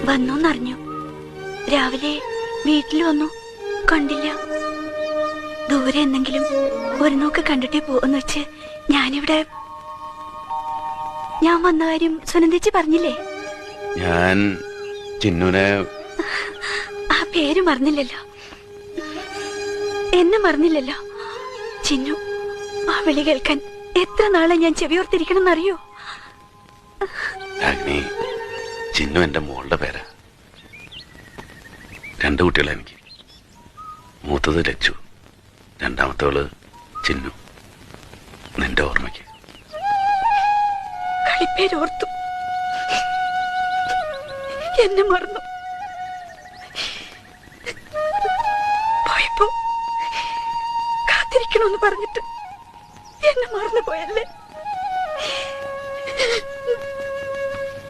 വന്നോന്നറിഞ്ഞു. രാവിലെ വീട്ടിൽ വന്നു, കണ്ടില്ല. ദൂരെ എന്തെങ്കിലും ഒരു നോക്ക് കണ്ടിട്ടേ പോവെന്ന് വെച്ച് ഞാൻ വന്ന കാര്യം സുനന്ദേച്ചി പറഞ്ഞില്ലേ? ഞാൻ ചിന്നുനെ ആ പേര് മറന്നില്ലല്ലോ, എന്നെ മറന്നില്ലല്ലോ. ചിന്നു, ആ വിളി കേൾക്കാൻ എത്ര നാളെ ഞാൻ ചെവിയോർത്തിരിക്കണം എന്നറിയോ? ചിന്നു എന്റെ മോളുടെ പേരാ. 2 കുട്ടികളെ എനിക്ക്. മൂത്തത് ലച്ചു, രണ്ടാമത്തവള് ചിന്നു. നിന്റെ ഓർമ്മയ്ക്ക് കളിപ്പേരോർത്തു എന്നെ മറന്നു പോയപ്പോ കാത്തിരിക്കണമെന്ന് പറഞ്ഞിട്ട് എന്നെ മറന്നു പോയല്ലേ?